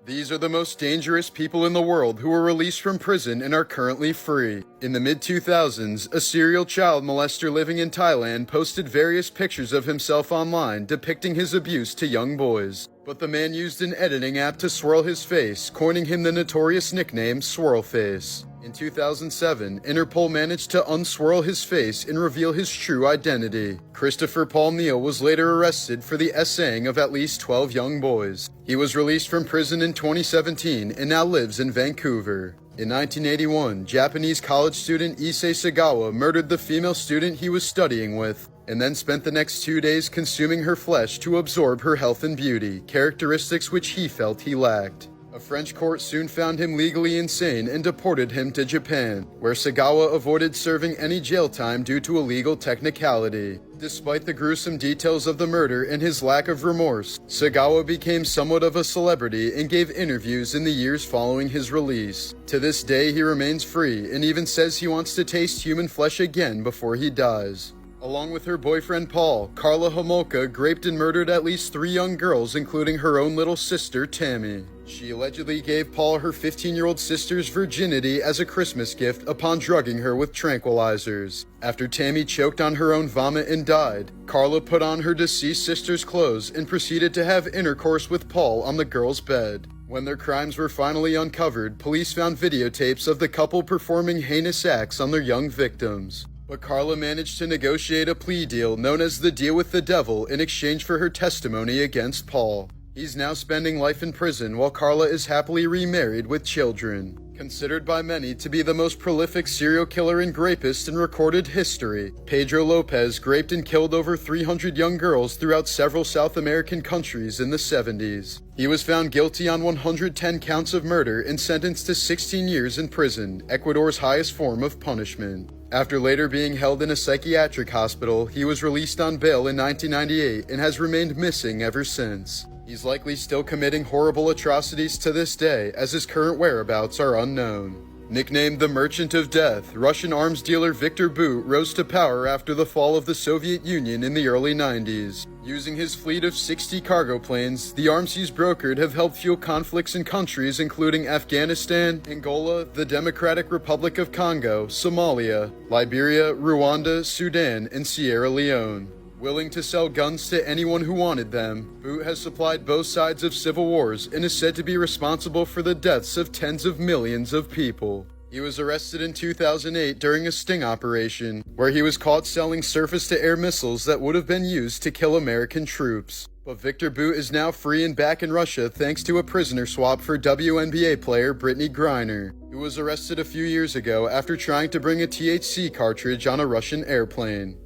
These are the most dangerous people in the world who were released from prison and are currently free. In the mid-2000s, a serial child molester living in Thailand posted various pictures of himself online depicting his abuse to young boys. But the man used an editing app to swirl his face, coining him the notorious nickname Swirlface. In 2007, Interpol managed to unswirl his face and reveal his true identity. Christopher Paul Neal was later arrested for the essaying of at least 12 young boys. He was released from prison in 2017 and now lives in Vancouver. In 1981, Japanese college student Issei Sagawa murdered the female student he was studying with, and then spent the next 2 days consuming her flesh to absorb her health and beauty, characteristics which he felt he lacked. A French court soon found him legally insane and deported him to Japan, where Sagawa avoided serving any jail time due to a legal technicality. Despite the gruesome details of the murder and his lack of remorse, Sagawa became somewhat of a celebrity and gave interviews in the years following his release. To this day, he remains free and even says he wants to taste human flesh again before he dies. Along with her boyfriend Paul, Karla Homolka raped and murdered at least 3 young girls, including her own little sister, Tammy. She allegedly gave Paul her 15-year-old sister's virginity as a Christmas gift upon drugging her with tranquilizers. After Tammy choked on her own vomit and died, Karla put on her deceased sister's clothes and proceeded to have intercourse with Paul on the girl's bed. When their crimes were finally uncovered, police found videotapes of the couple performing heinous acts on their young victims. But Karla managed to negotiate a plea deal known as the Deal with the Devil in exchange for her testimony against Paul. He's now spending life in prison while Karla is happily remarried with children. Considered by many to be the most prolific serial killer and rapist in recorded history, Pedro Lopez raped and killed over 300 young girls throughout several South American countries in the 70s. He was found guilty on 110 counts of murder and sentenced to 16 years in prison, Ecuador's highest form of punishment. After later being held in a psychiatric hospital, he was released on bail in 1998 and has remained missing ever since. He's likely still committing horrible atrocities to this day, as his current whereabouts are unknown. Nicknamed the Merchant of Death, Russian arms dealer Viktor Bout rose to power after the fall of the Soviet Union in the early 90s. Using his fleet of 60 cargo planes, the arms he's brokered have helped fuel conflicts in countries including Afghanistan, Angola, the Democratic Republic of Congo, Somalia, Liberia, Rwanda, Sudan, and Sierra Leone. Willing to sell guns to anyone who wanted them, Bout has supplied both sides of civil wars and is said to be responsible for the deaths of tens of millions of people. He was arrested in 2008 during a sting operation, where he was caught selling surface-to-air missiles that would have been used to kill American troops. But Viktor Bout is now free and back in Russia thanks to a prisoner swap for WNBA player Brittany Griner, who was arrested a few years ago after trying to bring a THC cartridge on a Russian airplane.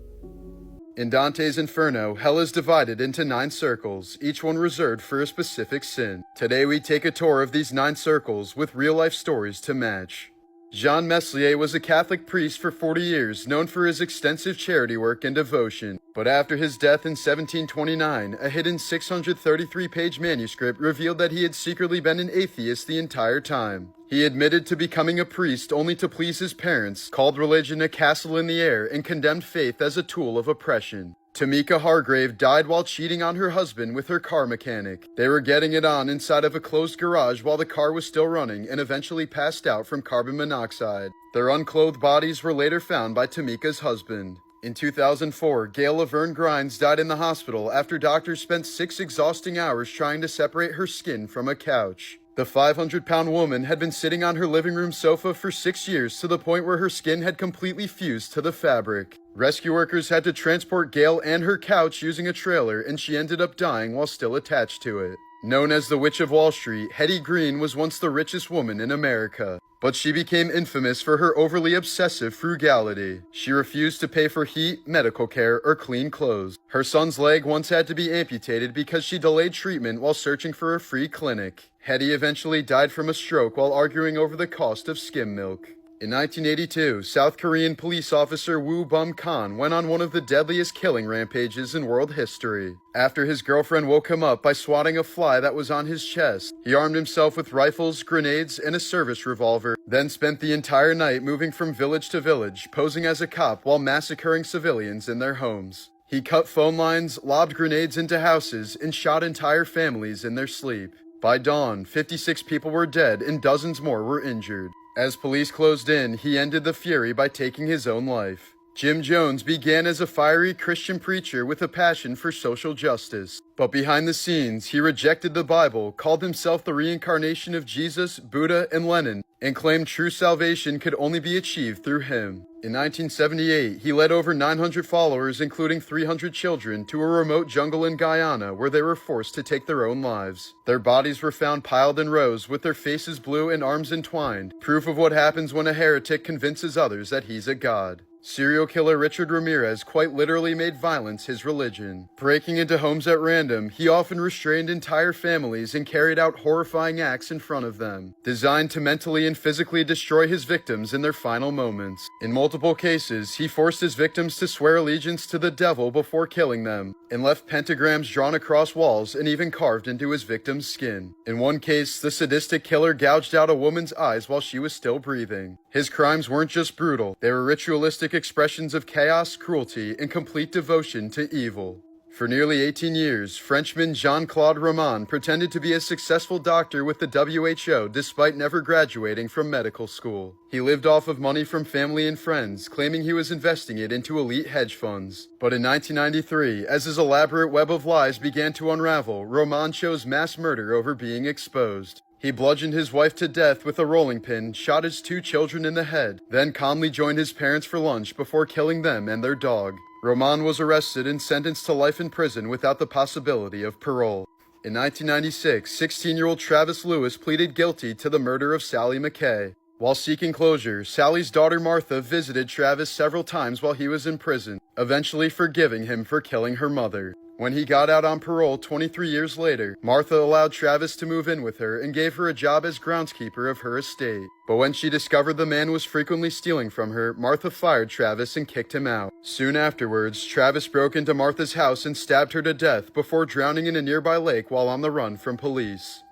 In Dante's Inferno, hell is divided into 9 circles, each one reserved for a specific sin. Today we take a tour of these 9 circles with real-life stories to match. Jean Meslier was a Catholic priest for 40 years, known for his extensive charity work and devotion. But after his death in 1729, a hidden 633-page manuscript revealed that he had secretly been an atheist the entire time. He admitted to becoming a priest only to please his parents, called religion a castle in the air, and condemned faith as a tool of oppression. Tamika Hargrave died while cheating on her husband with her car mechanic. They were getting it on inside of a closed garage while the car was still running and eventually passed out from carbon monoxide. Their unclothed bodies were later found by Tamika's husband. In 2004, Gail Laverne Grimes died in the hospital after doctors spent 6 exhausting hours trying to separate her skin from a couch. The 500-pound woman had been sitting on her living room sofa for 6 years to the point where her skin had completely fused to the fabric. Rescue workers had to transport Gail and her couch using a trailer, and she ended up dying while still attached to it. Known as the Witch of Wall Street, Hetty Green was once the richest woman in America. But she became infamous for her overly obsessive frugality. She refused to pay for heat, medical care, or clean clothes. Her son's leg once had to be amputated because she delayed treatment while searching for a free clinic. Hetty eventually died from a stroke while arguing over the cost of skim milk. In 1982, South Korean police officer Woo Bum Khan went on one of the deadliest killing rampages in world history. After his girlfriend woke him up by swatting a fly that was on his chest, he armed himself with rifles, grenades, and a service revolver, then spent the entire night moving from village to village, posing as a cop while massacring civilians in their homes. He cut phone lines, lobbed grenades into houses, and shot entire families in their sleep. By dawn, 56 people were dead and dozens more were injured. As police closed in, he ended the fury by taking his own life. Jim Jones began as a fiery Christian preacher with a passion for social justice. But behind the scenes, he rejected the Bible, called himself the reincarnation of Jesus, Buddha, and Lenin, and claimed true salvation could only be achieved through him. In 1978, he led over 900 followers, including 300 children, to a remote jungle in Guyana where they were forced to take their own lives. Their bodies were found piled in rows with their faces blue and arms entwined, proof of what happens when a heretic convinces others that he's a god. Serial killer Richard Ramirez quite literally made violence his religion. Breaking into homes at random, he often restrained entire families and carried out horrifying acts in front of them, designed to mentally and physically destroy his victims in their final moments. In multiple cases, he forced his victims to swear allegiance to the devil before killing them, and left pentagrams drawn across walls and even carved into his victim's skin. In one case, the sadistic killer gouged out a woman's eyes while she was still breathing. His crimes weren't just brutal, they were ritualistic expressions of chaos, cruelty, and complete devotion to evil. For nearly 18 years, Frenchman Jean-Claude Roman pretended to be a successful doctor with the WHO despite never graduating from medical school. He lived off of money from family and friends, claiming he was investing it into elite hedge funds. But in 1993, as his elaborate web of lies began to unravel, Roman chose mass murder over being exposed. He bludgeoned his wife to death with a rolling pin, shot his 2 children in the head, then calmly joined his parents for lunch before killing them and their dog. Roman was arrested and sentenced to life in prison without the possibility of parole. In 1996, 16-year-old Travis Lewis pleaded guilty to the murder of Sally McKay. While seeking closure, Sally's daughter Martha visited Travis several times while he was in prison, eventually forgiving him for killing her mother. When he got out on parole 23 years later, Martha allowed Travis to move in with her and gave her a job as groundskeeper of her estate. But when she discovered the man was frequently stealing from her, Martha fired Travis and kicked him out. Soon afterwards, Travis broke into Martha's house and stabbed her to death before drowning in a nearby lake while on the run from police.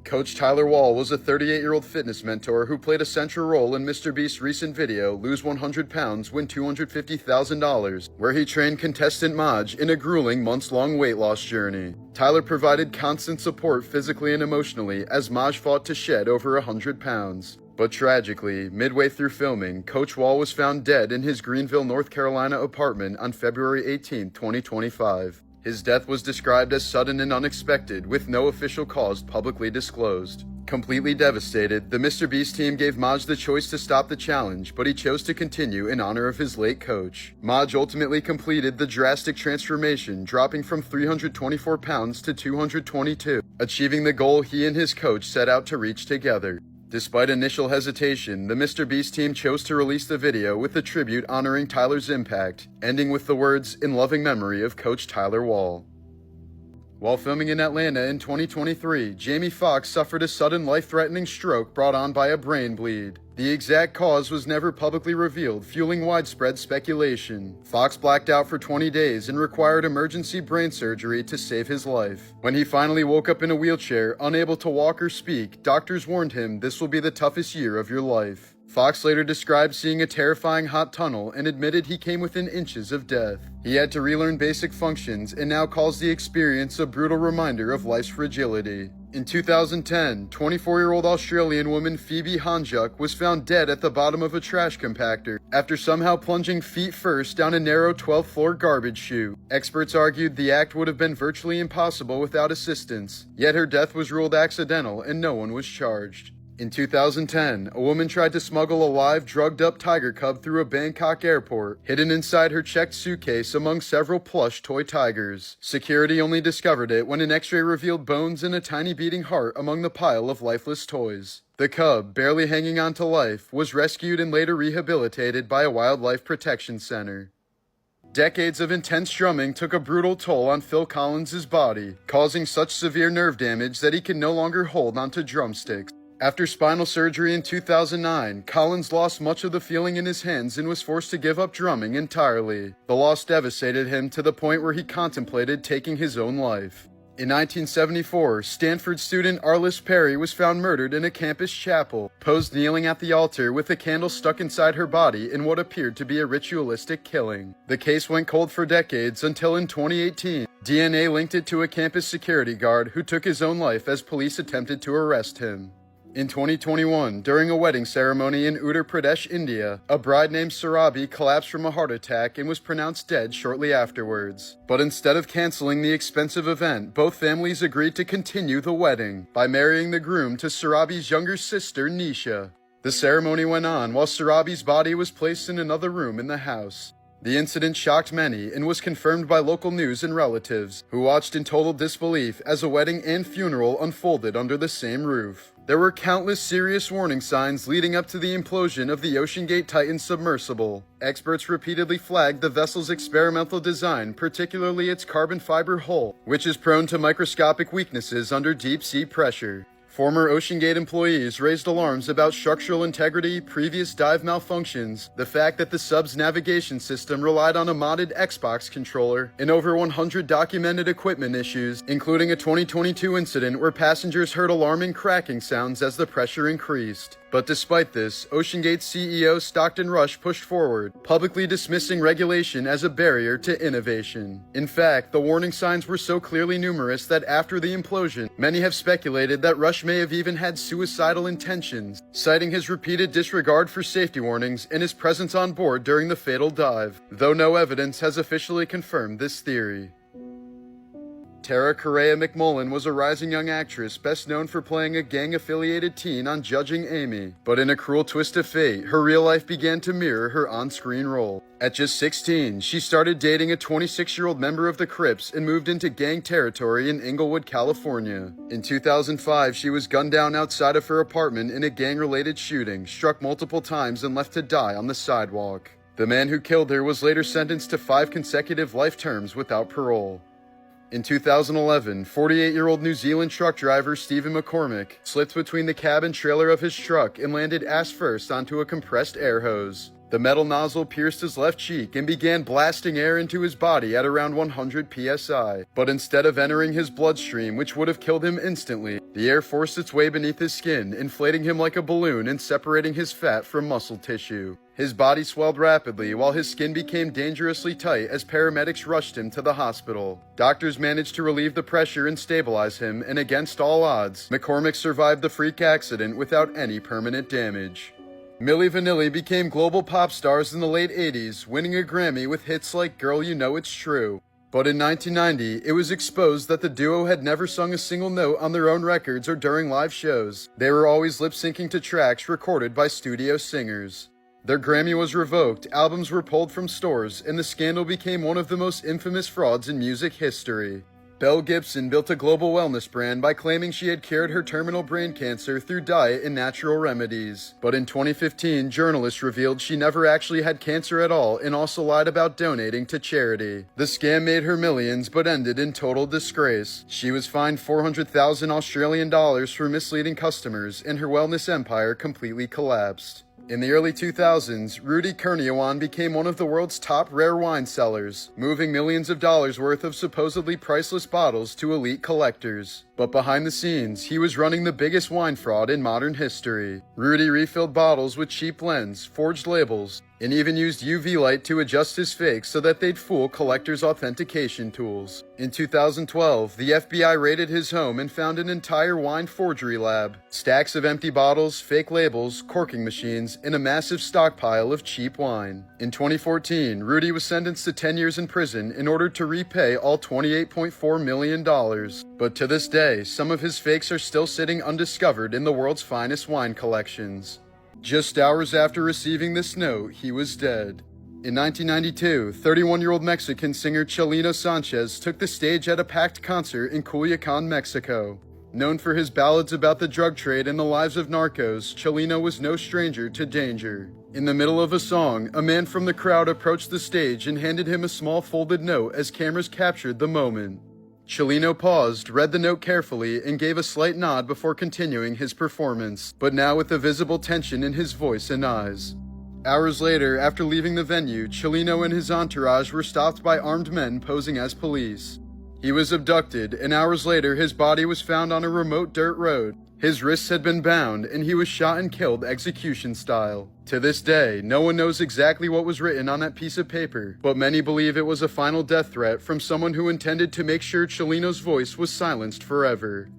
Coach Tyler Wall was a 38-year-old fitness mentor who played a central role in MrBeast's recent video, Lose 100 Pounds, Win $250,000, where he trained contestant Maj in a grueling months-long weight loss journey. Tyler provided constant support physically and emotionally as Maj fought to shed over 100 pounds. But tragically, midway through filming, Coach Wall was found dead in his Greenville, North Carolina apartment on February 18, 2025. His death was described as sudden and unexpected, with no official cause publicly disclosed. Completely devastated, the MrBeast team gave Maj the choice to stop the challenge, but he chose to continue in honor of his late coach. Maj ultimately completed the drastic transformation, dropping from 324 pounds to 222, achieving the goal he and his coach set out to reach together. Despite initial hesitation, the MrBeast team chose to release the video with a tribute honoring Tyler's impact, ending with the words, "In loving memory of Coach Tyler Wall." While filming in Atlanta in 2023, Jamie Foxx suffered a sudden life-threatening stroke brought on by a brain bleed. The exact cause was never publicly revealed, fueling widespread speculation. Foxx blacked out for 20 days and required emergency brain surgery to save his life. When he finally woke up in a wheelchair, unable to walk or speak, doctors warned him this will be the toughest year of your life. Foxx later described seeing a terrifying hot tunnel and admitted he came within inches of death. He had to relearn basic functions and now calls the experience a brutal reminder of life's fragility. In 2010, 24-year-old Australian woman Phoebe Hanjuk was found dead at the bottom of a trash compactor after somehow plunging feet first down a narrow 12th-floor garbage chute. Experts argued the act would have been virtually impossible without assistance, yet her death was ruled accidental and no one was charged. In 2010, a woman tried to smuggle a live, drugged-up tiger cub through a Bangkok airport, hidden inside her checked suitcase among several plush toy tigers. Security only discovered it when an x-ray revealed bones and a tiny beating heart among the pile of lifeless toys. The cub, barely hanging on to life, was rescued and later rehabilitated by a wildlife protection center. Decades of intense drumming took a brutal toll on Phil Collins' body, causing such severe nerve damage that he could no longer hold onto drumsticks. After spinal surgery in 2009, Collins lost much of the feeling in his hands and was forced to give up drumming entirely. The loss devastated him to the point where he contemplated taking his own life. In 1974, Stanford student Arliss Perry was found murdered in a campus chapel, posed kneeling at the altar with a candle stuck inside her body in what appeared to be a ritualistic killing. The case went cold for decades until in 2018, DNA linked it to a campus security guard who took his own life as police attempted to arrest him. In 2021, during a wedding ceremony in Uttar Pradesh, India, a bride named Sarabi collapsed from a heart attack and was pronounced dead shortly afterwards. But instead of canceling the expensive event, both families agreed to continue the wedding by marrying the groom to Sarabi's younger sister, Nisha. The ceremony went on while Sarabi's body was placed in another room in the house. The incident shocked many and was confirmed by local news and relatives, who watched in total disbelief as a wedding and funeral unfolded under the same roof. There were countless serious warning signs leading up to the implosion of the OceanGate Titan submersible. Experts repeatedly flagged the vessel's experimental design, particularly its carbon fiber hull, which is prone to microscopic weaknesses under deep-sea pressure. Former OceanGate employees raised alarms about structural integrity, previous dive malfunctions, the fact that the sub's navigation system relied on a modded Xbox controller, and over 100 documented equipment issues, including a 2022 incident where passengers heard alarming cracking sounds as the pressure increased. But despite this, OceanGate's CEO Stockton Rush pushed forward, publicly dismissing regulation as a barrier to innovation. In fact, the warning signs were so clearly numerous that after the implosion, many have speculated that Rush may have even had suicidal intentions, citing his repeated disregard for safety warnings and his presence on board during the fatal dive, though no evidence has officially confirmed this theory. Tara Correa McMullen was a rising young actress best known for playing a gang-affiliated teen on Judging Amy, but in a cruel twist of fate, her real life began to mirror her on-screen role. At just 16, she started dating a 26-year-old member of the Crips and moved into gang territory in Inglewood, California. In 2005, she was gunned down outside of her apartment in a gang-related shooting, struck multiple times and left to die on the sidewalk. The man who killed her was later sentenced to 5 consecutive life terms without parole. In 2011, 48-year-old New Zealand truck driver Stephen McCormick slipped between the cab and trailer of his truck and landed ass-first onto a compressed air hose. The metal nozzle pierced his left cheek and began blasting air into his body at around 100 psi. But instead of entering his bloodstream, which would have killed him instantly, the air forced its way beneath his skin, inflating him like a balloon and separating his fat from muscle tissue. His body swelled rapidly while his skin became dangerously tight as paramedics rushed him to the hospital. Doctors managed to relieve the pressure and stabilize him, and against all odds, McCormick survived the freak accident without any permanent damage. Milli Vanilli became global pop stars in the late 80s, winning a Grammy with hits like Girl You Know It's True. But in 1990, it was exposed that the duo had never sung a single note on their own records or during live shows. They were always lip-syncing to tracks recorded by studio singers. Their Grammy was revoked, albums were pulled from stores, and the scandal became one of the most infamous frauds in music history. Belle Gibson built a global wellness brand by claiming she had cured her terminal brain cancer through diet and natural remedies. But in 2015, journalists revealed she never actually had cancer at all and also lied about donating to charity. The scam made her millions but ended in total disgrace. She was fined 400,000 Australian dollars for misleading customers, and her wellness empire completely collapsed. In the early 2000s, Rudy Kurniawan became one of the world's top rare wine sellers, moving millions of dollars worth of supposedly priceless bottles to elite collectors. But behind the scenes, he was running the biggest wine fraud in modern history. Rudy refilled bottles with cheap blends, forged labels, and even used UV light to adjust his fakes so that they'd fool collectors' authentication tools. In 2012, the FBI raided his home and found an entire wine forgery lab, stacks of empty bottles, fake labels, corking machines, and a massive stockpile of cheap wine. In 2014, Rudy was sentenced to 10 years in prison in order to repay all $28.4 million. But to this day, some of his fakes are still sitting undiscovered in the world's finest wine collections. Just hours after receiving this note, he was dead. In 1992, 31-year-old Mexican singer Chelino Sanchez took the stage at a packed concert in Culiacan, Mexico. Known for his ballads about the drug trade and the lives of narcos, Chelino was no stranger to danger. In the middle of a song, a man from the crowd approached the stage and handed him a small folded note as cameras captured the moment. Chelino paused, read the note carefully, and gave a slight nod before continuing his performance, but now with a visible tension in his voice and eyes. Hours later, after leaving the venue, Chelino and his entourage were stopped by armed men posing as police. He was abducted, and hours later his body was found on a remote dirt road. His wrists had been bound, and he was shot and killed execution style. To this day, no one knows exactly what was written on that piece of paper, but many believe it was a final death threat from someone who intended to make sure Cellino's voice was silenced forever.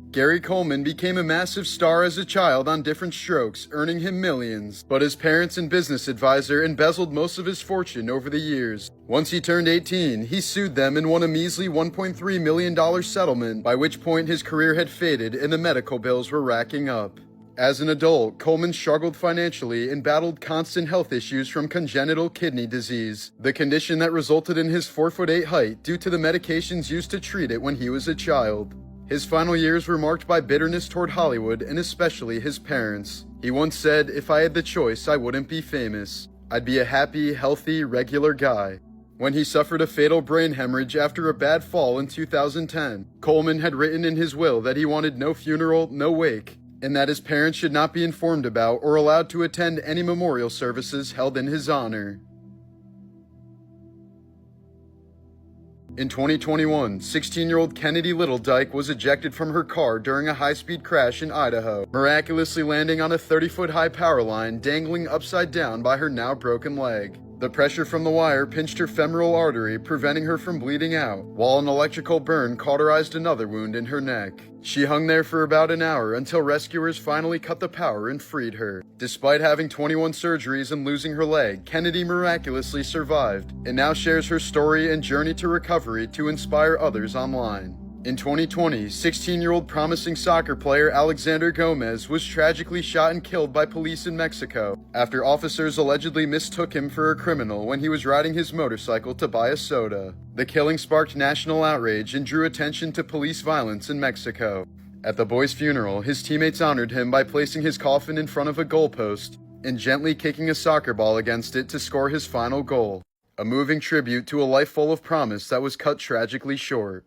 Gary Coleman became a massive star as a child on Diff'rent Strokes, earning him millions, but his parents and business advisor embezzled most of his fortune over the years. Once he turned 18, he sued them and won a measly $1.3 million settlement, by which point his career had faded and the medical bills were racking up. As an adult, Coleman struggled financially and battled constant health issues from congenital kidney disease, the condition that resulted in his 4'8" height due to the medications used to treat it when he was a child. His final years were marked by bitterness toward Hollywood and especially his parents. He once said, "If I had the choice, I wouldn't be famous. I'd be a happy, healthy, regular guy." When he suffered a fatal brain hemorrhage after a bad fall in 2010, Coleman had written in his will that he wanted no funeral, no wake, and that his parents should not be informed about or allowed to attend any memorial services held in his honor. In 2021, 16-year-old Kennedy Littledyke was ejected from her car during a high-speed crash in Idaho, miraculously landing on a 30-foot high power line dangling upside down by her now broken leg. The pressure from the wire pinched her femoral artery, preventing her from bleeding out, while an electrical burn cauterized another wound in her neck. She hung there for about an hour until rescuers finally cut the power and freed her. Despite having 21 surgeries and losing her leg, Kennedy miraculously survived, and now shares her story and journey to recovery to inspire others online. In 2020, 16-year-old promising soccer player Alexander Gomez was tragically shot and killed by police in Mexico after officers allegedly mistook him for a criminal when he was riding his motorcycle to buy a soda. The killing sparked national outrage and drew attention to police violence in Mexico. At the boy's funeral, his teammates honored him by placing his coffin in front of a goalpost and gently kicking a soccer ball against it to score his final goal, a moving tribute to a life full of promise that was cut tragically short.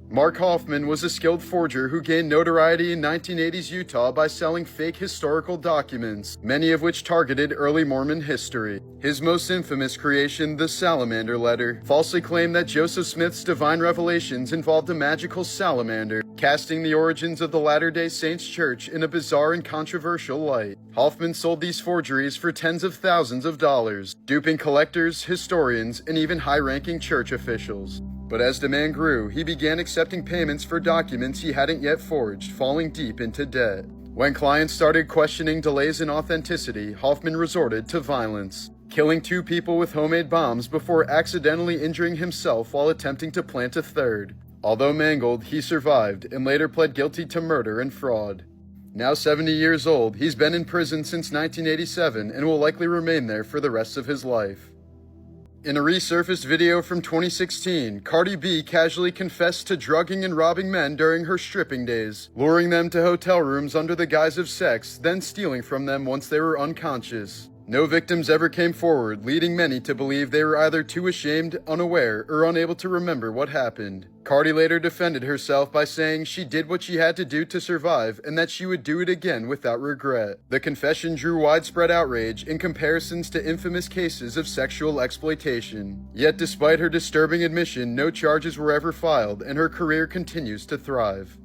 Mark Hoffman was a skilled forger who gained notoriety in 1980s Utah by selling fake historical documents, many of which targeted early Mormon history. His most infamous creation, the Salamander Letter, falsely claimed that Joseph Smith's divine revelations involved a magical salamander, casting the origins of the Latter-day Saints Church in a bizarre and controversial light. Hoffman sold these forgeries for tens of thousands of dollars, duping collectors, historians, and even high-ranking church officials. But as demand grew, he began accepting payments for documents he hadn't yet forged, falling deep into debt. When clients started questioning delays in authenticity, Hoffman resorted to violence, killing 2 people with homemade bombs before accidentally injuring himself while attempting to plant a third. Although mangled, he survived and later pled guilty to murder and fraud. Now 70 years old, he's been in prison since 1987 and will likely remain there for the rest of his life. In a resurfaced video from 2016, Cardi B casually confessed to drugging and robbing men during her stripping days, luring them to hotel rooms under the guise of sex, then stealing from them once they were unconscious. No victims ever came forward, leading many to believe they were either too ashamed, unaware, or unable to remember what happened. Cardi later defended herself by saying she did what she had to do to survive and that she would do it again without regret. The confession drew widespread outrage and comparisons to infamous cases of sexual exploitation. Yet despite her disturbing admission, no charges were ever filed and her career continues to thrive.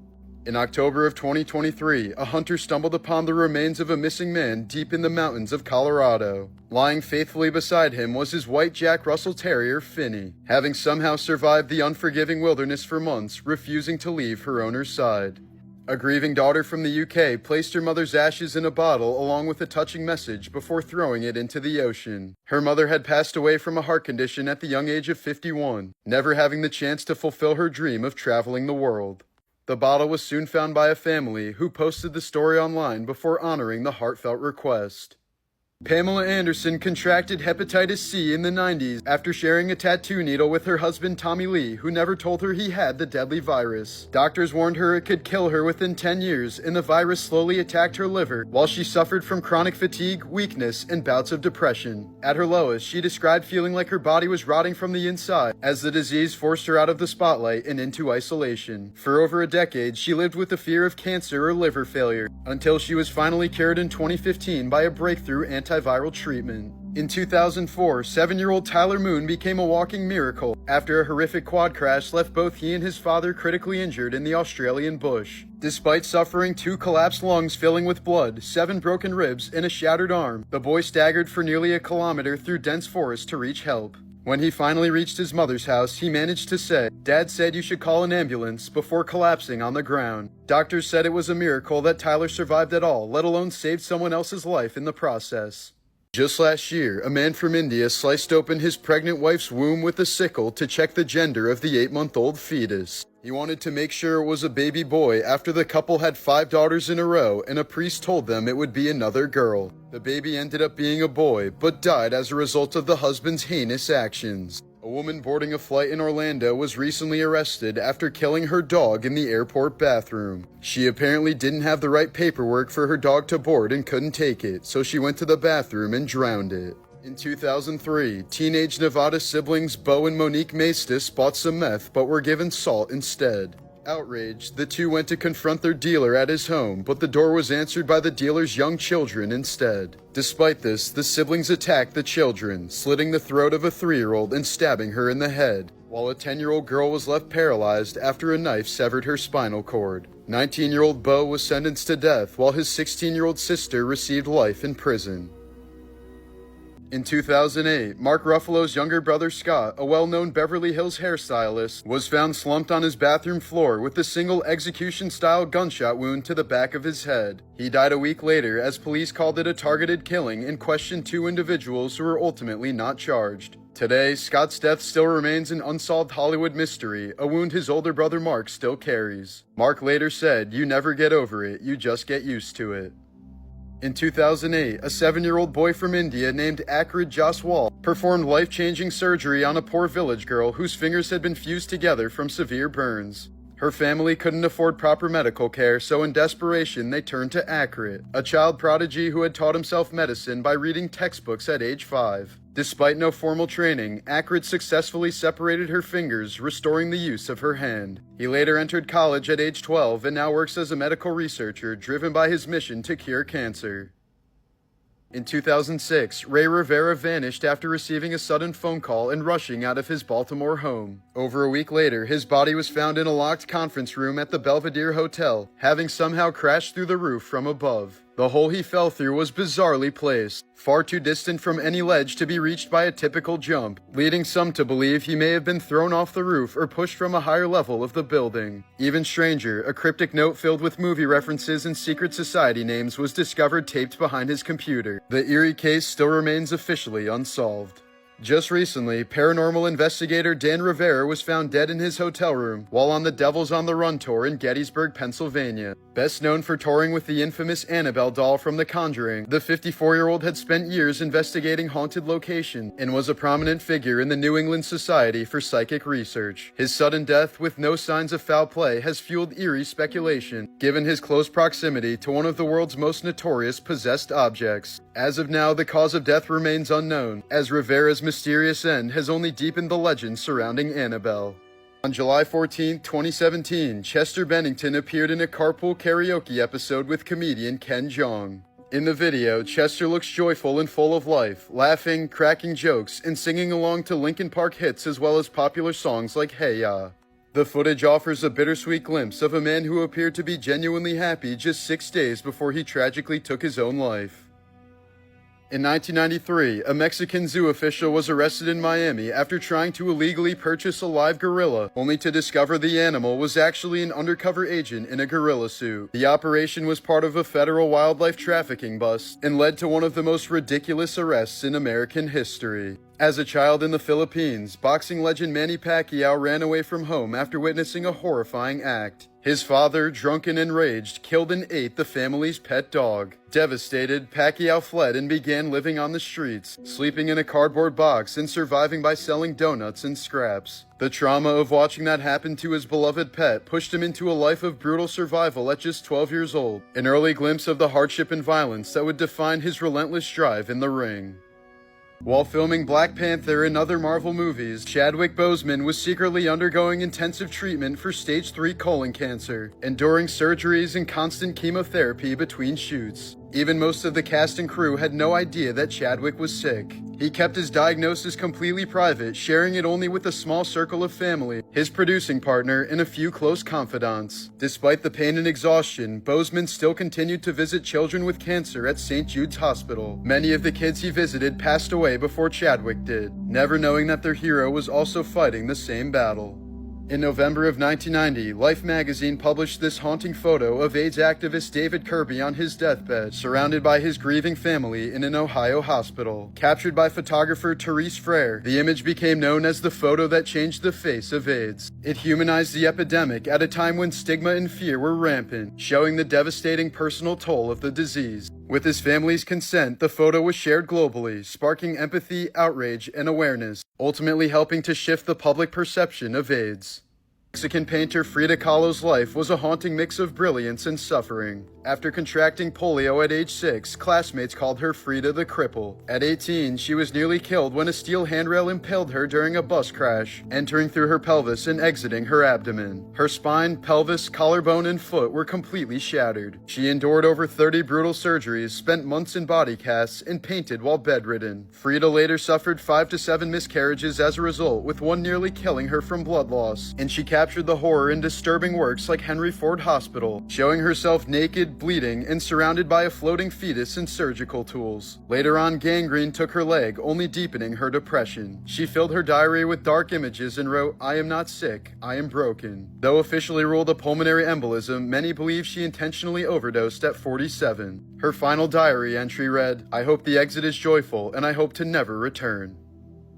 In October of 2023, a hunter stumbled upon the remains of a missing man deep in the mountains of Colorado. Lying faithfully beside him was his white Jack Russell Terrier, Finney, having somehow survived the unforgiving wilderness for months, refusing to leave her owner's side. A grieving daughter from the UK placed her mother's ashes in a bottle along with a touching message before throwing it into the ocean. Her mother had passed away from a heart condition at the young age of 51, never having the chance to fulfill her dream of traveling the world. The bottle was soon found by a family who posted the story online before honoring the heartfelt request. Pamela Anderson contracted hepatitis C in the 90s after sharing a tattoo needle with her husband Tommy Lee, who never told her he had the deadly virus. Doctors warned her it could kill her within 10 years, and the virus slowly attacked her liver while she suffered from chronic fatigue, weakness, and bouts of depression. At her lowest, she described feeling like her body was rotting from the inside as the disease forced her out of the spotlight and into isolation. For over a decade, she lived with the fear of cancer or liver failure until she was finally cured in 2015 by a breakthrough antiviral treatment. In 2004, 7-year-old Tyler Moon became a walking miracle after a horrific quad crash left both he and his father critically injured in the Australian bush. Despite suffering 2 collapsed lungs filling with blood, 7 broken ribs, and a shattered arm, the boy staggered for nearly a kilometer through dense forest to reach help. When he finally reached his mother's house, he managed to say, "Dad said you should call an ambulance," before collapsing on the ground. Doctors said it was a miracle that Tyler survived at all, let alone saved someone else's life in the process. Just last year, a man from India sliced open his pregnant wife's womb with a sickle to check the gender of the 8-month-old fetus. He wanted to make sure it was a baby boy after the couple had 5 daughters in a row and a priest told them it would be another girl. The baby ended up being a boy, but died as a result of the husband's heinous actions. A woman boarding a flight in Orlando was recently arrested after killing her dog in the airport bathroom. She apparently didn't have the right paperwork for her dog to board and couldn't take it, so she went to the bathroom and drowned it. In 2003, teenage Nevada siblings Bo and Monique Maestas bought some meth but were given salt instead. Outraged, the two went to confront their dealer at his home, but the door was answered by the dealer's young children instead. Despite this, the siblings attacked the children, slitting the throat of a 3-year-old and stabbing her in the head, while a 10-year-old girl was left paralyzed after a knife severed her spinal cord. 19-year-old Bo was sentenced to death, while his 16-year-old sister received life in prison. In 2008, Mark Ruffalo's younger brother Scott, a well-known Beverly Hills hairstylist, was found slumped on his bathroom floor with a single execution-style gunshot wound to the back of his head. He died a week later as police called it a targeted killing and questioned 2 individuals who were ultimately not charged. Today, Scott's death still remains an unsolved Hollywood mystery, a wound his older brother Mark still carries. Mark later said, "You never get over it, you just get used to it." In 2008, a 7-year-old boy from India named Akrid Jaswal performed life-changing surgery on a poor village girl whose fingers had been fused together from severe burns. Her family couldn't afford proper medical care, so in desperation they turned to Akrid, a child prodigy who had taught himself medicine by reading textbooks at age 5. Despite no formal training, Akrid successfully separated her fingers, restoring the use of her hand. He later entered college at age 12 and now works as a medical researcher, driven by his mission to cure cancer. In 2006, Ray Rivera vanished after receiving a sudden phone call and rushing out of his Baltimore home. Over a week later, his body was found in a locked conference room at the Belvedere Hotel, having somehow crashed through the roof from above. The hole he fell through was bizarrely placed, far too distant from any ledge to be reached by a typical jump, leading some to believe he may have been thrown off the roof or pushed from a higher level of the building. Even stranger, a cryptic note filled with movie references and secret society names was discovered taped behind his computer. The eerie case still remains officially unsolved. Just recently, paranormal investigator Dan Rivera was found dead in his hotel room while on the Devils on the Run tour in Gettysburg, Pennsylvania. Best known for touring with the infamous Annabelle doll from The Conjuring, the 54-year-old had spent years investigating haunted locations and was a prominent figure in the New England Society for Psychic Research. His sudden death with no signs of foul play has fueled eerie speculation, given his close proximity to one of the world's most notorious possessed objects. As of now, the cause of death remains unknown, as Rivera's mysterious end has only deepened the legend surrounding Annabelle. On July 14, 2017, Chester Bennington appeared in a carpool karaoke episode with comedian Ken Jeong. In the video, Chester looks joyful and full of life, laughing, cracking jokes, and singing along to Linkin Park hits as well as popular songs like Hey Ya. The footage offers a bittersweet glimpse of a man who appeared to be genuinely happy just 6 days before he tragically took his own life. In 1993, a Mexican zoo official was arrested in Miami after trying to illegally purchase a live gorilla, only to discover the animal was actually an undercover agent in a gorilla suit. The operation was part of a federal wildlife trafficking bust and led to one of the most ridiculous arrests in American history. As a child in the Philippines, boxing legend Manny Pacquiao ran away from home after witnessing a horrifying act. His father, drunken and enraged, killed and ate the family's pet dog. Devastated, Pacquiao fled and began living on the streets, sleeping in a cardboard box and surviving by selling donuts and scraps. The trauma of watching that happen to his beloved pet pushed him into a life of brutal survival at just 12 years old, an early glimpse of the hardship and violence that would define his relentless drive in the ring. While filming Black Panther and other Marvel movies, Chadwick Boseman was secretly undergoing intensive treatment for stage 3 colon cancer, enduring surgeries and constant chemotherapy between shoots. Even most of the cast and crew had no idea that Chadwick was sick. He kept his diagnosis completely private, sharing it only with a small circle of family, his producing partner, and a few close confidants. Despite the pain and exhaustion, Boseman still continued to visit children with cancer at St. Jude's Hospital. Many of the kids he visited passed away before Chadwick did, never knowing that their hero was also fighting the same battle. In November of 1990, Life magazine published this haunting photo of AIDS activist David Kirby on his deathbed, surrounded by his grieving family in an Ohio hospital. Captured by photographer Therese Frere, the image became known as the photo that changed the face of AIDS. It humanized the epidemic at a time when stigma and fear were rampant, showing the devastating personal toll of the disease. With his family's consent, the photo was shared globally, sparking empathy, outrage, and awareness, ultimately helping to shift the public perception of AIDS. Mexican painter Frida Kahlo's life was a haunting mix of brilliance and suffering. After contracting polio at age 6, classmates called her Frida the Cripple. At 18, she was nearly killed when a steel handrail impaled her during a bus crash, entering through her pelvis and exiting her abdomen. Her spine, pelvis, collarbone, and foot were completely shattered. She endured over 30 brutal surgeries, spent months in body casts, and painted while bedridden. Frida later suffered 5 to 7 miscarriages as a result, with one nearly killing her from blood loss, and she captured the horror in disturbing works like Henry Ford Hospital, showing herself naked, bleeding, and surrounded by a floating fetus and surgical tools. Later on, gangrene took her leg, only deepening her depression. She filled her diary with dark images and wrote, "I am not sick, I am broken." Though officially ruled a pulmonary embolism, many believe she intentionally overdosed at 47. Her final diary entry read, "I hope the exit is joyful, and I hope to never return."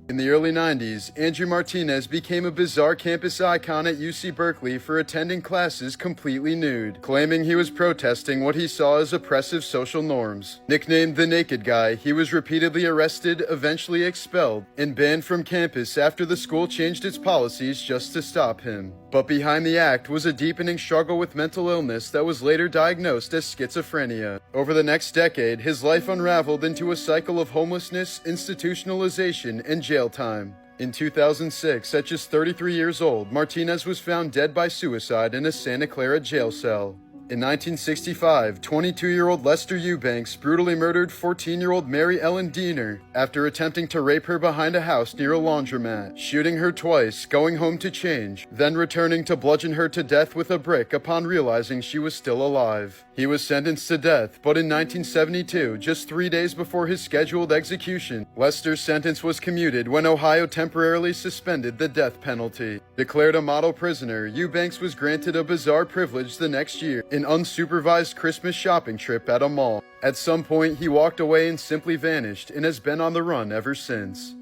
In the early 90s, Andrew Martinez became a bizarre campus icon at UC Berkeley for attending classes completely nude, claiming he was protesting what he saw as oppressive social norms. Nicknamed the Naked Guy, he was repeatedly arrested, eventually expelled, and banned from campus after the school changed its policies just to stop him. But behind the act was a deepening struggle with mental illness that was later diagnosed as schizophrenia. Over the next decade, his life unraveled into a cycle of homelessness, institutionalization, and jail time. In 2006, at just 33 years old, Martinez was found dead by suicide in a Santa Clara jail cell. In 1965, 22-year-old Lester Eubanks brutally murdered 14-year-old Mary Ellen Diener after attempting to rape her behind a house near a laundromat, shooting her twice, going home to change, then returning to bludgeon her to death with a brick upon realizing she was still alive. He was sentenced to death, but in 1972, just 3 days before his scheduled execution, Lester's sentence was commuted when Ohio temporarily suspended the death penalty. Declared a model prisoner, Eubanks was granted a bizarre privilege the next year, an unsupervised Christmas shopping trip at a mall. At some point, he walked away and simply vanished, and has been on the run ever since.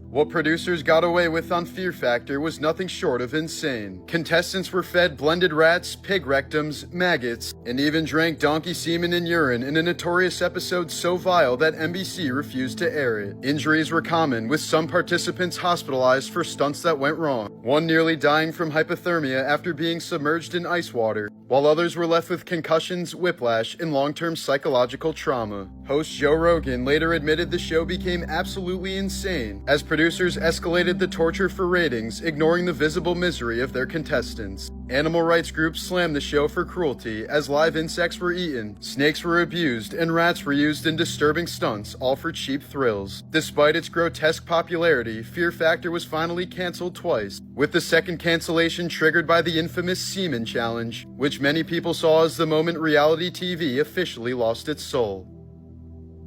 What producers got away with on Fear Factor was nothing short of insane. Contestants were fed blended rats, pig rectums, maggots, and even drank donkey semen and urine in a notorious episode so vile that NBC refused to air it. Injuries were common, with some participants hospitalized for stunts that went wrong, one nearly dying from hypothermia after being submerged in ice water, while others were left with concussions, whiplash, and long-term psychological trauma. Host Joe Rogan later admitted the show became absolutely insane, as producers escalated the torture for ratings, ignoring the visible misery of their contestants. Animal rights groups slammed the show for cruelty, as live insects were eaten, snakes were abused, and rats were used in disturbing stunts, all for cheap thrills. Despite its grotesque popularity, Fear Factor was finally canceled twice, with the second cancellation triggered by the infamous Semen Challenge, which many people saw as the moment reality TV officially lost its soul.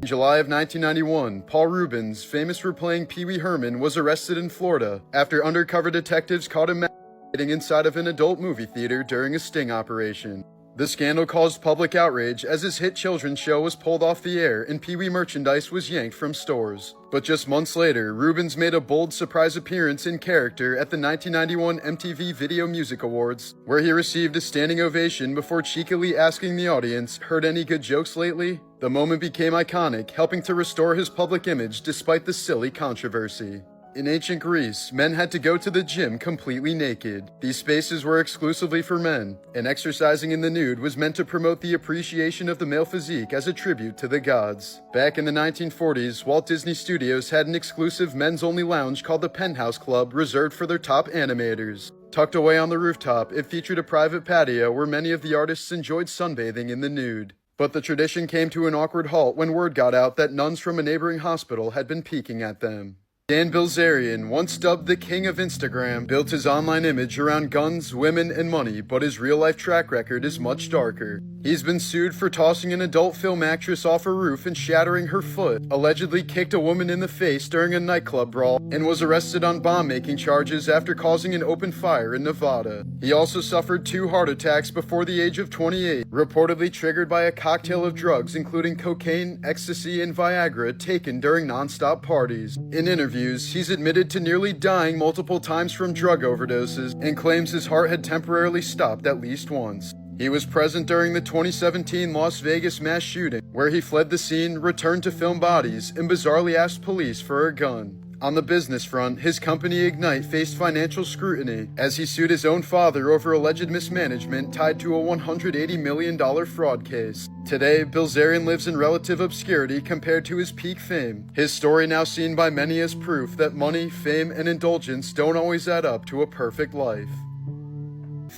In July of 1991, Paul Reubens, famous for playing Pee Wee Herman, was arrested in Florida after undercover detectives caught him masturbating inside of an adult movie theater during a sting operation. The scandal caused public outrage as his hit children's show was pulled off the air and Pee Wee merchandise was yanked from stores. But just months later, Reubens made a bold surprise appearance in character at the 1991 MTV Video Music Awards, where he received a standing ovation before cheekily asking the audience, "Heard any good jokes lately?" The moment became iconic, helping to restore his public image despite the silly controversy. In ancient Greece, men had to go to the gym completely naked. These spaces were exclusively for men, and exercising in the nude was meant to promote the appreciation of the male physique as a tribute to the gods. Back in the 1940s, Walt Disney Studios had an exclusive men's-only lounge called the Penthouse Club reserved for their top animators. Tucked away on the rooftop, it featured a private patio where many of the artists enjoyed sunbathing in the nude. But the tradition came to an awkward halt when word got out that nuns from a neighboring hospital had been peeking at them. Dan Bilzerian, once dubbed the king of Instagram, built his online image around guns, women, and money, but his real-life track record is much darker. He's been sued for tossing an adult film actress off a roof and shattering her foot, allegedly kicked a woman in the face during a nightclub brawl, and was arrested on bomb-making charges after causing an open fire in Nevada. He also suffered 2 heart attacks before the age of 28, reportedly triggered by a cocktail of drugs including cocaine, ecstasy, and Viagra taken during non-stop parties. In interviews, he's admitted to nearly dying multiple times from drug overdoses and claims his heart had temporarily stopped at least once. He was present during the 2017 Las Vegas mass shooting, where he fled the scene, returned to film bodies, and bizarrely asked police for a gun. On the business front, his company Ignite faced financial scrutiny as he sued his own father over alleged mismanagement tied to a $180 million fraud case. Today, Bilzerian lives in relative obscurity compared to his peak fame, his story now seen by many as proof that money, fame, and indulgence don't always add up to a perfect life.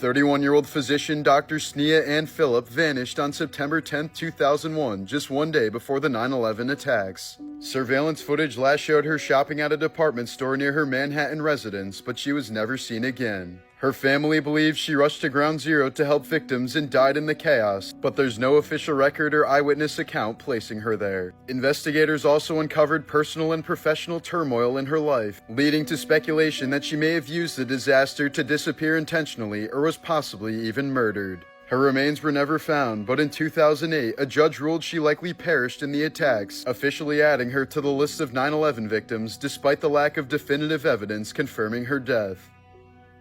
31-year-old physician Dr. Sneha Ann Phillip vanished on September 10, 2001, just one day before the 9/11 attacks. Surveillance footage last showed her shopping at a department store near her Manhattan residence, but she was never seen again. Her family believes she rushed to Ground Zero to help victims and died in the chaos, but there's no official record or eyewitness account placing her there. Investigators also uncovered personal and professional turmoil in her life, leading to speculation that she may have used the disaster to disappear intentionally or was possibly even murdered. Her remains were never found, but in 2008, a judge ruled she likely perished in the attacks, officially adding her to the list of 9/11 victims despite the lack of definitive evidence confirming her death.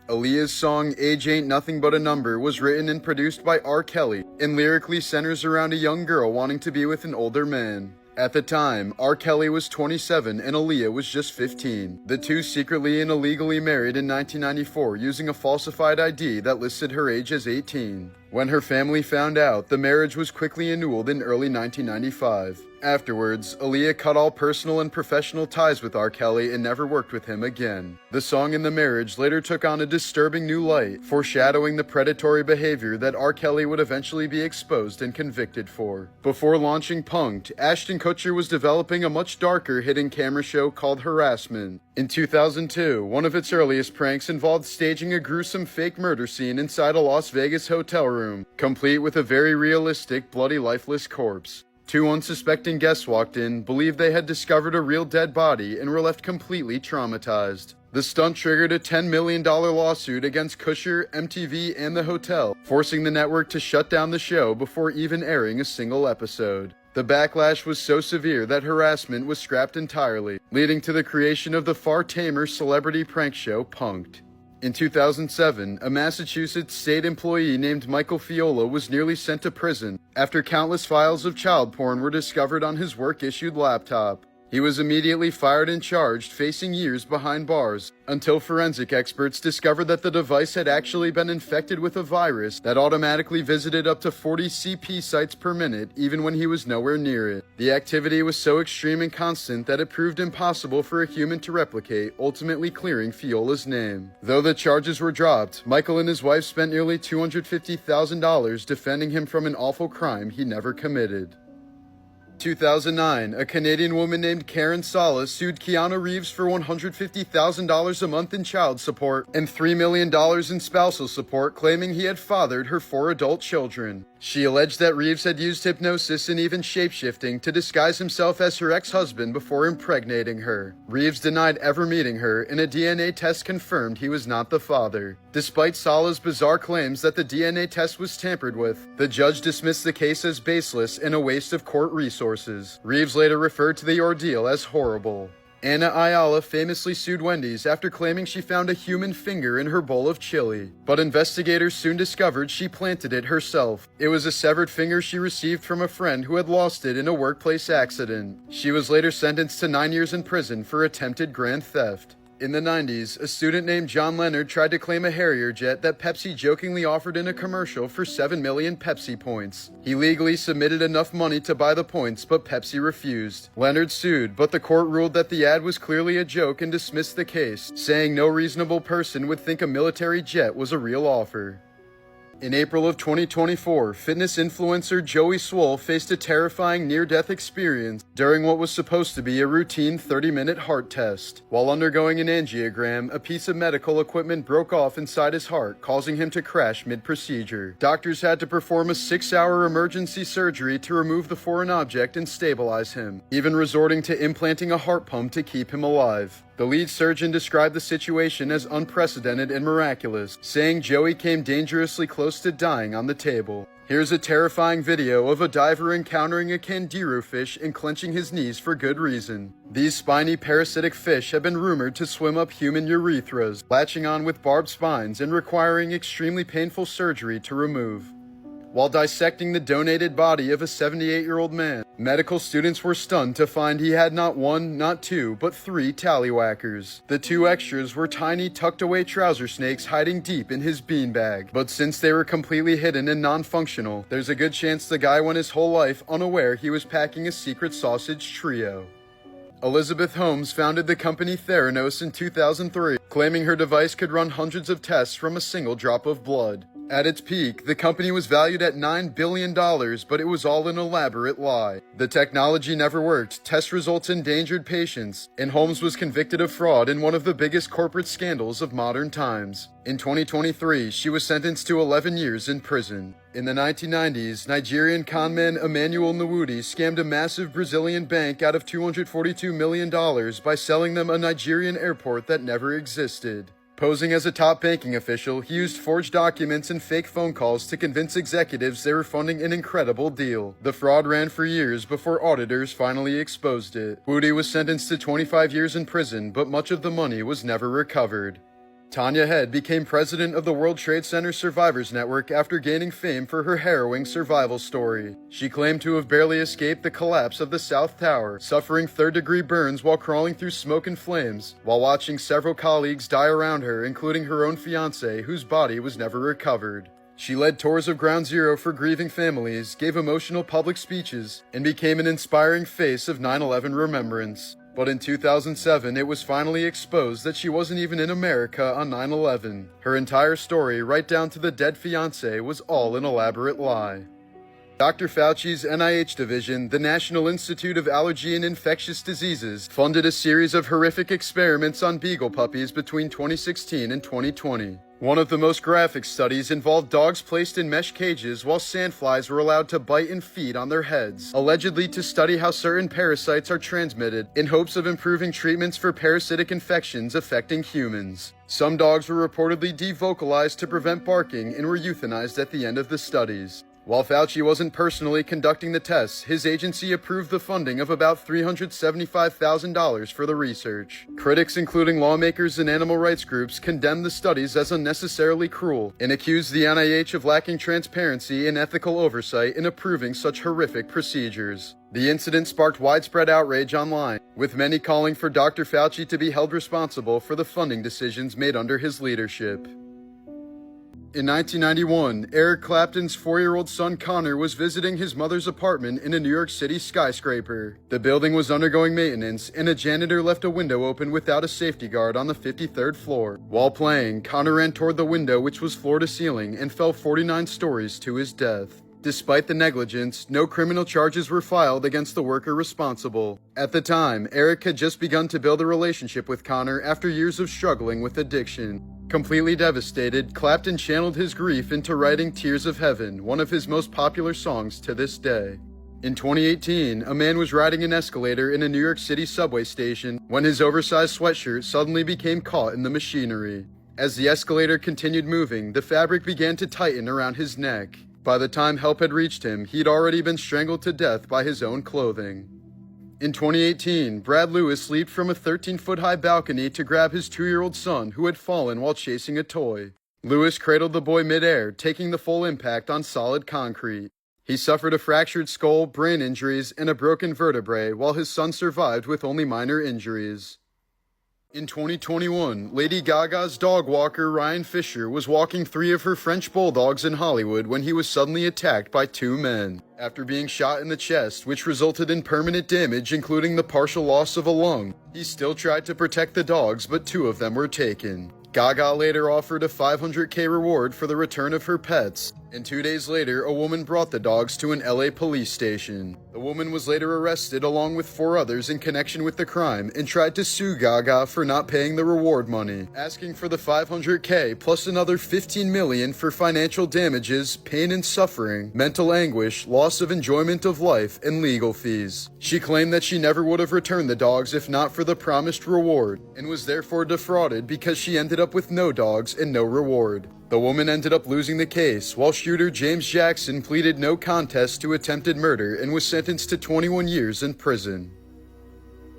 Aaliyah's song Age Ain't Nothing But a Number was written and produced by R. Kelly, and lyrically centers around a young girl wanting to be with an older man. At the time, R. Kelly was 27 and Aaliyah was just 15. The two secretly and illegally married in 1994 using a falsified ID that listed her age as 18. When her family found out, the marriage was quickly annulled in early 1995. Afterwards, Aaliyah cut all personal and professional ties with R. Kelly and never worked with him again. The song and the marriage later took on a disturbing new light, foreshadowing the predatory behavior that R. Kelly would eventually be exposed and convicted for. Before launching Punk'd, Ashton Kutcher was developing a much darker hidden camera show called Harassment. In 2002, one of its earliest pranks involved staging a gruesome fake murder scene inside a Las Vegas hotel room, complete with a very realistic, bloody, lifeless corpse. 2 unsuspecting guests walked in, believed they had discovered a real dead body, and were left completely traumatized. The stunt triggered a $10 million lawsuit against Kutcher, MTV, and the hotel, forcing the network to shut down the show before even airing a single episode. The backlash was so severe that Harassment was scrapped entirely, leading to the creation of the far tamer celebrity prank show Punk'd. In 2007, a Massachusetts state employee named Michael Fiola was nearly sent to prison after countless files of child porn were discovered on his work-issued laptop. He was immediately fired and charged, facing years behind bars, until forensic experts discovered that the device had actually been infected with a virus that automatically visited up to 40 CP sites per minute, even when he was nowhere near it. The activity was so extreme and constant that it proved impossible for a human to replicate, ultimately clearing Fiola's name. Though the charges were dropped, Michael and his wife spent nearly $250,000 defending him from an awful crime he never committed. 2009, a Canadian woman named Karen Salas sued Keanu Reeves for $150,000 a month in child support and $3 million in spousal support, claiming he had fathered her 4 adult children. She alleged that Reeves had used hypnosis and even shapeshifting to disguise himself as her ex-husband before impregnating her. Reeves denied ever meeting her, and a DNA test confirmed he was not the father. Despite Sala's bizarre claims that the DNA test was tampered with, the judge dismissed the case as baseless and a waste of court resources. Reeves later referred to the ordeal as horrible. Anna Ayala famously sued Wendy's after claiming she found a human finger in her bowl of chili, but investigators soon discovered she planted it herself. It was a severed finger she received from a friend who had lost it in a workplace accident. She was later sentenced to 9 years in prison for attempted grand theft. In the 90s, a student named John Leonard tried to claim a Harrier jet that Pepsi jokingly offered in a commercial for 7 million Pepsi points. He legally submitted enough money to buy the points, but Pepsi refused. Leonard sued, but the court ruled that the ad was clearly a joke and dismissed the case, saying no reasonable person would think a military jet was a real offer. In April of 2024, fitness influencer Joey Swoll faced a terrifying near-death experience during what was supposed to be a routine 30-minute heart test. While undergoing an angiogram, a piece of medical equipment broke off inside his heart, causing him to crash mid-procedure. Doctors had to perform a 6-hour emergency surgery to remove the foreign object and stabilize him, even resorting to implanting a heart pump to keep him alive. The lead surgeon described the situation as unprecedented and miraculous, saying Joey came dangerously close to dying on the table. Here's a terrifying video of a diver encountering a candiru fish and clenching his knees for good reason. These spiny parasitic fish have been rumored to swim up human urethras, latching on with barbed spines and requiring extremely painful surgery to remove. While dissecting the donated body of a 78-year-old man, medical students were stunned to find he had not one, not two, but 3 tallywhackers. The 2 extras were tiny tucked-away trouser snakes hiding deep in his beanbag. But since they were completely hidden and non-functional, there's a good chance the guy went his whole life unaware he was packing a secret sausage trio. Elizabeth Holmes founded the company Theranos in 2003, claiming her device could run hundreds of tests from a single drop of blood. At its peak, the company was valued at $9 billion, but it was all an elaborate lie. The technology never worked, test results endangered patients, and Holmes was convicted of fraud in one of the biggest corporate scandals of modern times. In 2023, she was sentenced to 11 years in prison. In the 1990s, Nigerian conman Emmanuel Nwudi scammed a massive Brazilian bank out of $242 million by selling them a Nigerian airport that never existed. Posing as a top banking official, he used forged documents and fake phone calls to convince executives they were funding an incredible deal. The fraud ran for years before auditors finally exposed it. Woody was sentenced to 25 years in prison, but much of the money was never recovered. Tanya Head became president of the World Trade Center Survivors Network after gaining fame for her harrowing survival story. She claimed to have barely escaped the collapse of the South Tower, suffering third-degree burns while crawling through smoke and flames, while watching several colleagues die around her, including her own fiancé, whose body was never recovered. She led tours of Ground Zero for grieving families, gave emotional public speeches, and became an inspiring face of 9/11 remembrance. But in 2007, it was finally exposed that she wasn't even in America on 9/11. Her entire story, right down to the dead fiancé, was all an elaborate lie. Dr. Fauci's NIH division, the National Institute of Allergy and Infectious Diseases, funded a series of horrific experiments on beagle puppies between 2016 and 2020. One of the most graphic studies involved dogs placed in mesh cages while sandflies were allowed to bite and feed on their heads, allegedly to study how certain parasites are transmitted in hopes of improving treatments for parasitic infections affecting humans. Some dogs were reportedly devocalized to prevent barking and were euthanized at the end of the studies. While Fauci wasn't personally conducting the tests, his agency approved the funding of about $375,000 for the research. Critics, including lawmakers and animal rights groups, condemned the studies as unnecessarily cruel and accused the NIH of lacking transparency and ethical oversight in approving such horrific procedures. The incident sparked widespread outrage online, with many calling for Dr. Fauci to be held responsible for the funding decisions made under his leadership. In 1991, Eric Clapton's 4-year-old son Connor was visiting his mother's apartment in a New York City skyscraper. The building was undergoing maintenance, and a janitor left a window open without a safety guard on the 53rd floor. While playing, Connor ran toward the window, which was floor to ceiling, and fell 49 stories to his death. Despite the negligence, no criminal charges were filed against the worker responsible. At the time, Eric had just begun to build a relationship with Connor after years of struggling with addiction. Completely devastated, Clapton channeled his grief into writing Tears of Heaven, one of his most popular songs to this day. In 2018, a man was riding an escalator in a New York City subway station when his oversized sweatshirt suddenly became caught in the machinery. As the escalator continued moving, the fabric began to tighten around his neck. By the time help had reached him, he'd already been strangled to death by his own clothing. In 2018, Brad Lewis leaped from a 13-foot-high balcony to grab his 2-year-old son who had fallen while chasing a toy. Lewis cradled the boy midair, taking the full impact on solid concrete. He suffered a fractured skull, brain injuries, and a broken vertebrae, while his son survived with only minor injuries. In 2021, Lady Gaga's dog walker Ryan Fisher was walking 3 of her French bulldogs in Hollywood when he was suddenly attacked by 2 men. After being shot in the chest, which resulted in permanent damage including the partial loss of a lung, he still tried to protect the dogs, but 2 of them were taken. Gaga later offered a $500K reward for the return of her pets, and 2 days later, a woman brought the dogs to an LA police station. The woman was later arrested along with 4 others in connection with the crime and tried to sue Gaga for not paying the reward money, asking for the $500K plus another $15 million for financial damages, pain and suffering, mental anguish, loss of enjoyment of life, and legal fees. She claimed that she never would have returned the dogs if not for the promised reward, and was therefore defrauded because she ended up with no dogs and no reward. The woman ended up losing the case, while shooter James Jackson pleaded no contest to attempted murder and was sentenced to 21 years in prison.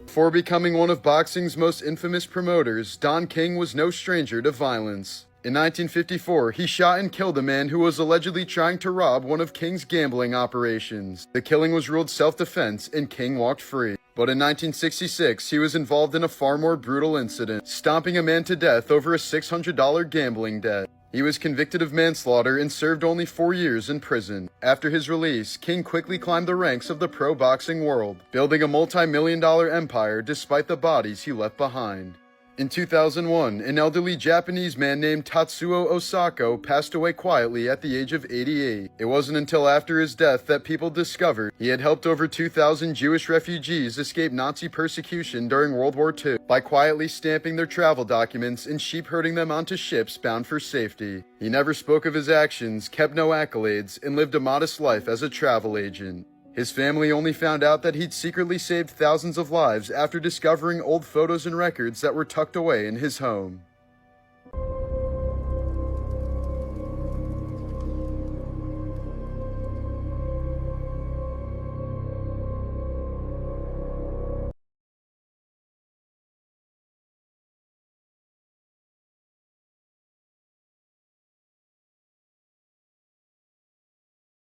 Before becoming one of boxing's most infamous promoters, Don King was no stranger to violence. In 1954, he shot and killed a man who was allegedly trying to rob one of King's gambling operations. The killing was ruled self-defense and King walked free. But in 1966, he was involved in a far more brutal incident, stomping a man to death over a $600 gambling debt. He was convicted of manslaughter and served only 4 years in prison. After his release, King quickly climbed the ranks of the pro boxing world, building a multi-million-dollar empire despite the bodies he left behind. In 2001, an elderly Japanese man named Tatsuo Osako passed away quietly at the age of 88. It wasn't until after his death that people discovered he had helped over 2,000 Jewish refugees escape Nazi persecution during World War II by quietly stamping their travel documents and sheep-herding them onto ships bound for safety. He never spoke of his actions, kept no accolades, and lived a modest life as a travel agent. His family only found out that he'd secretly saved thousands of lives after discovering old photos and records that were tucked away in his home.